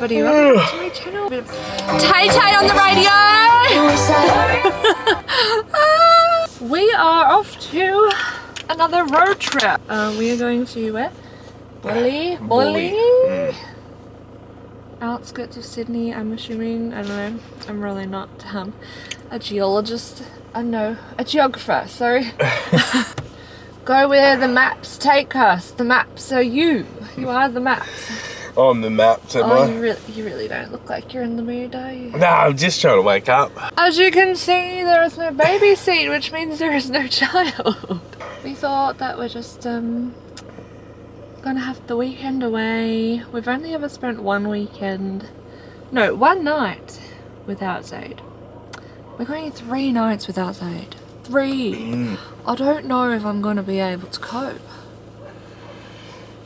everybody, welcome to my channel. Tay on the radio! We are off to another road trip. We are going to where? Bulli? Outskirts of Sydney, I'm assuming. I don't know. I'm really not a geologist. No, a geographer, sorry. Go where the maps take us. The maps are you. You are the maps. On the maps, am I? You really don't look like you're in the mood, are you? No, I'm just trying to wake up. As you can see, there is no baby seat, which means there is no child. We thought that we're just gonna have the weekend away. We've only ever spent one night without Zaid. We're going 3 nights without Zaid. 3. I don't know if I'm gonna be able to cope.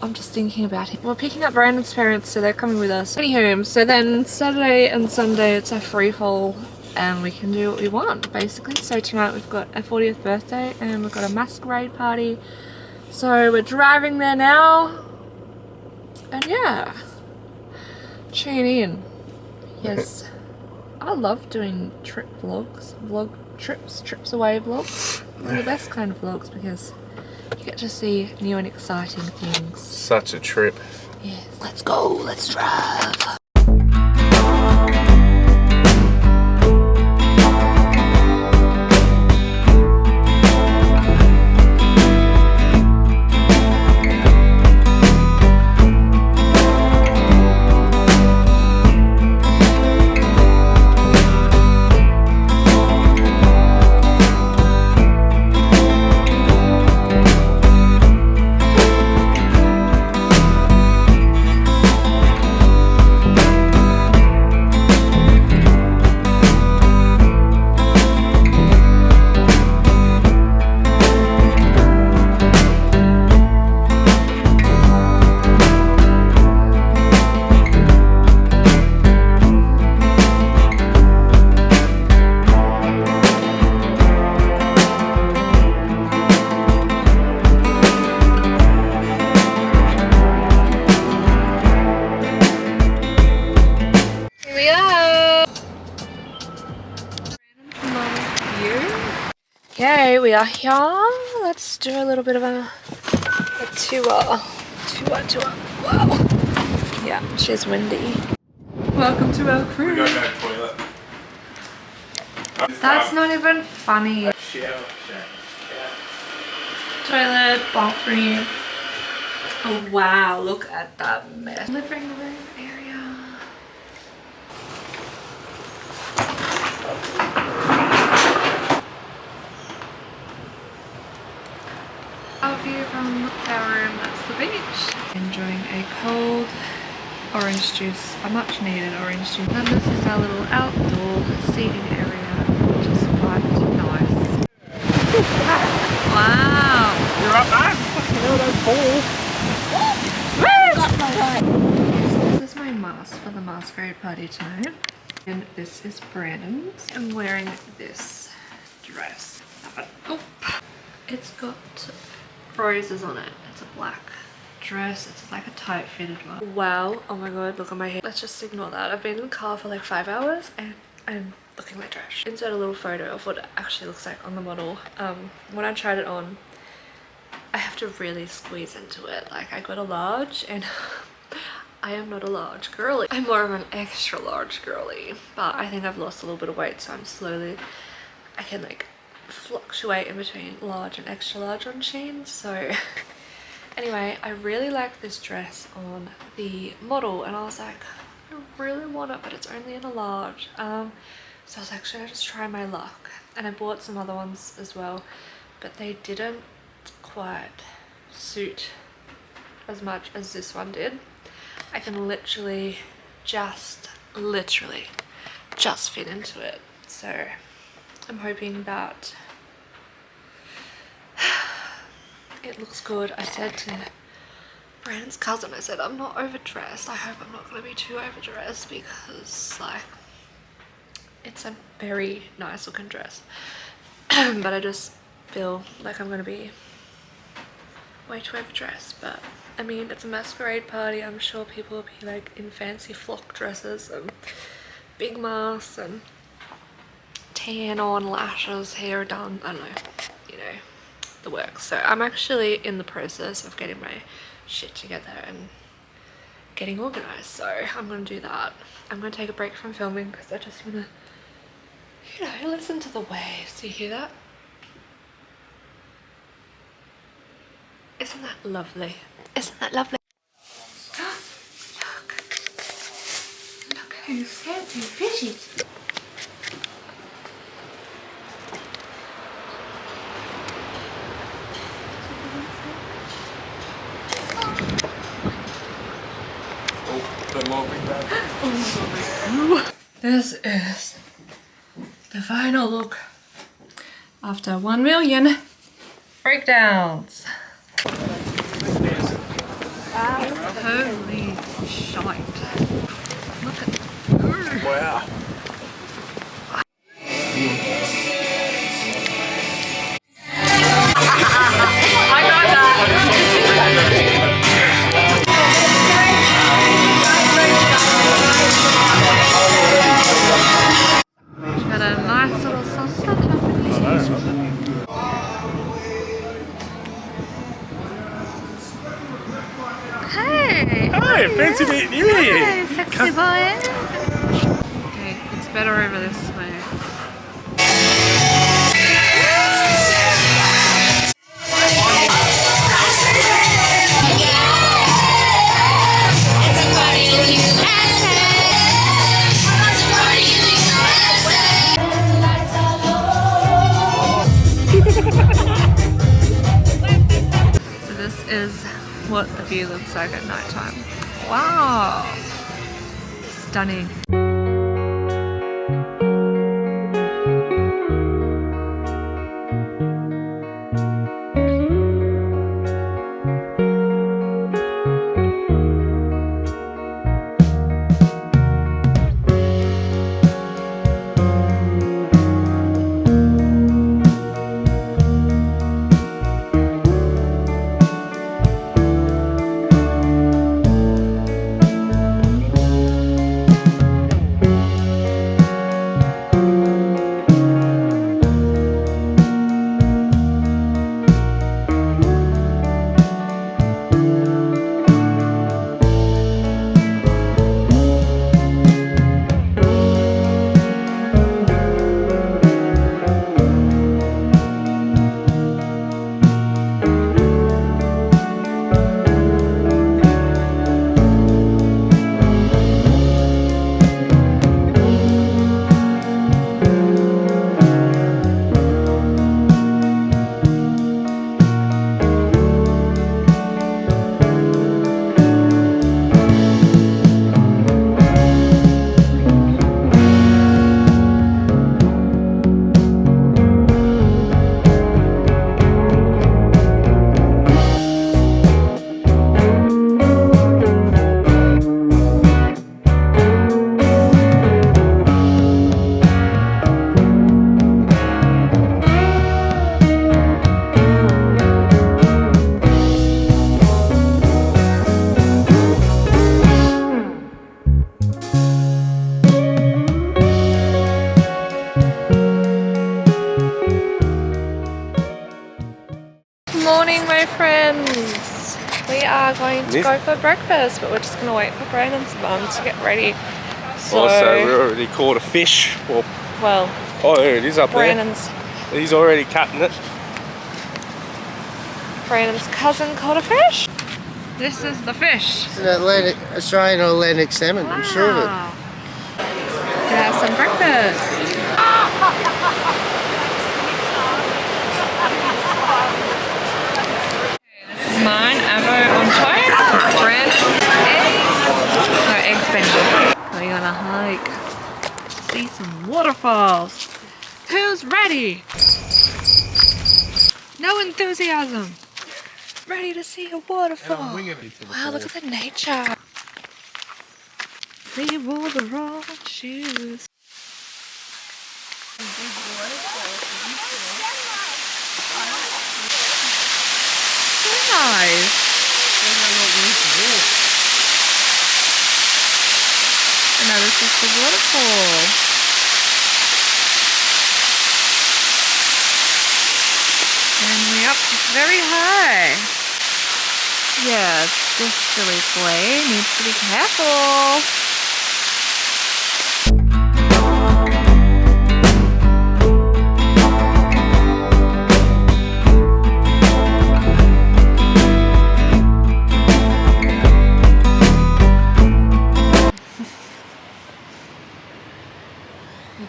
I'm just thinking about it. We're picking up Brandon's parents, so they're coming with us. Anywho, so then Saturday and Sunday it's a free fall and we can do what we want basically. So tonight we've got a 40th birthday and we've got a masquerade party. So we're driving there now. And yeah, tune in. Yes, I love doing trip vlogs, trips away vlogs. They're the best kind of vlogs because you get to see new and exciting things. Such a trip. Yes, let's go, let's drive. Okay, we are here. Let's do a little bit of a tour. Wow. Yeah, she's windy. Welcome to our cruise. We gotta go toilet. That's not even funny. Toilet, bathroom. Oh wow, look at that mess. Living room area. Our view from our room, that's the beach. Enjoying a cold orange juice, a much needed orange juice. And this is our little outdoor seating area, which is quite nice. Wow! You're up, man. Fucking hell, don't fall. So this is my mask for the masquerade party tonight. And this is Brandon's. I'm wearing this dress. Oh. It's got roses on it. It's a black dress. It's like a tight fitted one. Wow. Oh my god, look at my hair. Let's just ignore that. I've been in the car for like 5 hours and I'm looking like trash. Insert a little photo of what it actually looks like on the model. When I tried it on, I have to really squeeze into it. Like I got a large and I am not a large girly. I'm more of an extra large girly, but I think I've lost a little bit of weight, so I can like fluctuate in between large and extra large on Shein. So anyway, I really like this dress on the model and I was like, I really want it, but it's only in a large. So I was like, should I just try my luck? And I bought some other ones as well, but they didn't quite suit as much as this one did. I can literally just fit into it. So I'm hoping that it looks good. I said to Brandon's cousin, I said, I'm not overdressed. I hope I'm not going to be too overdressed because like it's a very nice looking dress. But I just feel like I'm going to be way too overdressed, but I mean, it's a masquerade party. I'm sure people will be like in fancy flock dresses and big masks and tan on, lashes, hair done, I don't know, you know, the works. So I'm actually in the process of getting my shit together and getting organized, so I'm gonna do that. I'm gonna take a break from filming because I just wanna, you know, listen to the waves. Do you hear that? Isn't that lovely? Isn't that lovely? Look! Look who's fancy fishies! This is the final look after 1 million breakdowns. Holy shite. Look at that. Wow. I got that. Got a nice little sunset happening. Hey! Hi, fancy meeting you here. Hey, sexy boy! Okay, it's better over this way. So this is what the view looks like at night time. Wow! Stunning. Morning, my friends. We are going to go for breakfast, but we're just going to wait for Brandon's mum to get ready. So, Also, we already caught a fish. Well, Oh, there it is up Brandon's there. He's already cutting it. Brandon's cousin caught a fish. This is the fish. It's an Australian or Atlantic salmon, I'm sure of it. Can have some breakfast. This is mine, avo on toast. Brandon's eggs. No, eggs bendy. We're gonna hike. See some waterfalls. Who's ready? No enthusiasm. Ready to see a waterfall. Wow, look at the nature. They wore the wrong shoes. Very the waterfall. And we're up very high. Yeah, this silly boy needs to be careful.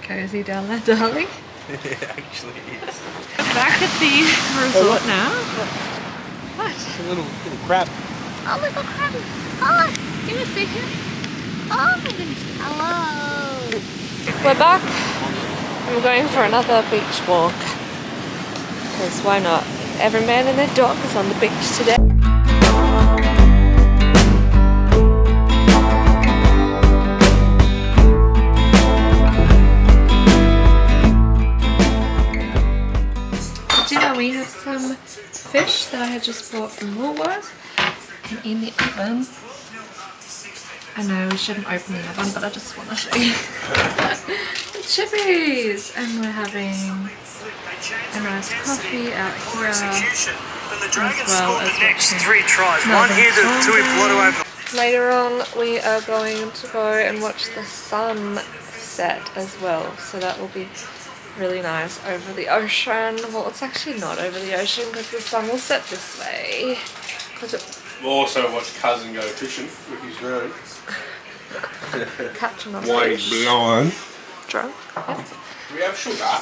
Cozy down there, darling. It actually is. Back at the resort now. What? A little crab. Oh, little crab. Oh, can you see him? Oh my goodness. Hello. We're back. We're going for another beach walk. Because why not? Every man and their dog is on the beach today. We have some fish that I had just bought from Woolworths, and in the oven, I know we shouldn't open the oven, but I just want to show you the chippies, and we're having a nice coffee out here, as well as watching Later on we are going to go and watch the sun set as well, so that will be really nice over the ocean. Well, it's actually not over the ocean because the sun will set this way. We'll also watch cousin go fishing with his drone. Catching on Why fish. he's blowing. Drunk? Yep. Do we have sugar?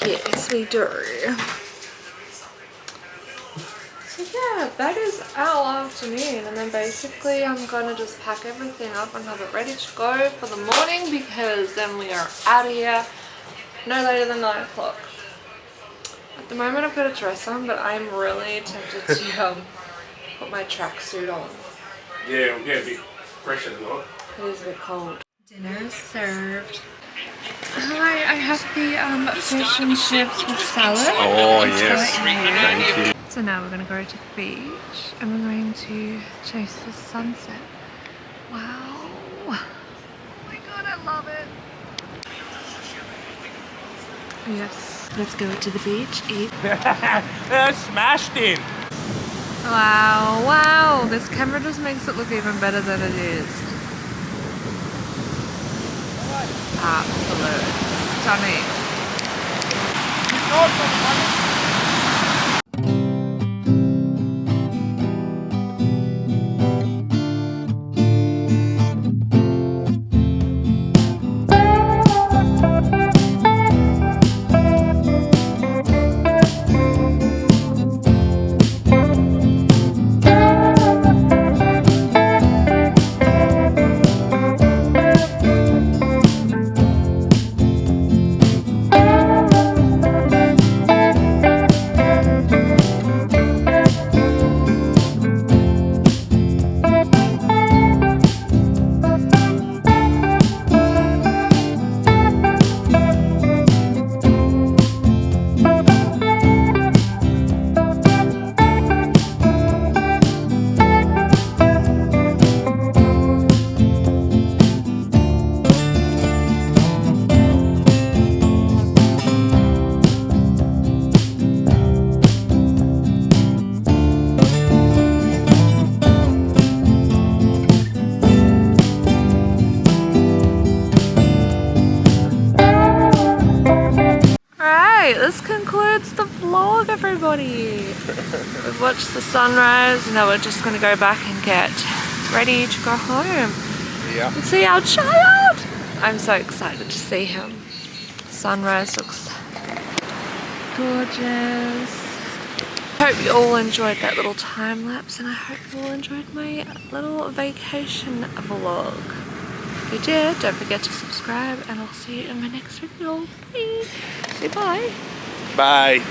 Yes, we do. So yeah, that is our afternoon, and then basically I'm going to just pack everything up and have it ready to go for the morning, because then we are out of here no later than 9 o'clock. At the moment I've got a dress on, but I'm really tempted to put my tracksuit on. Yeah, it'll get a bit fresher than that. It is a bit cold. Dinner is served. Hi, I have the fish and chips with salad. Oh It's yes, right here. thank you. So now we're going to go to the beach and we're going to chase the sunset. Wow. Oh my god, I love it. Yes, let's go to the beach, eat. Smashed in. Wow, wow, this camera just makes it look even better than it is. Absolute stunning. This concludes the vlog, everybody. We've watched the sunrise, and now we're just going to go back and get ready to go home. Yeah. And see our child. I'm so excited to see him. Sunrise looks gorgeous. I hope you all enjoyed that little time lapse, and I hope you all enjoyed my little vacation vlog. If you did, don't forget to subscribe, and I'll see you in my next video. Bye. Say bye. Bye.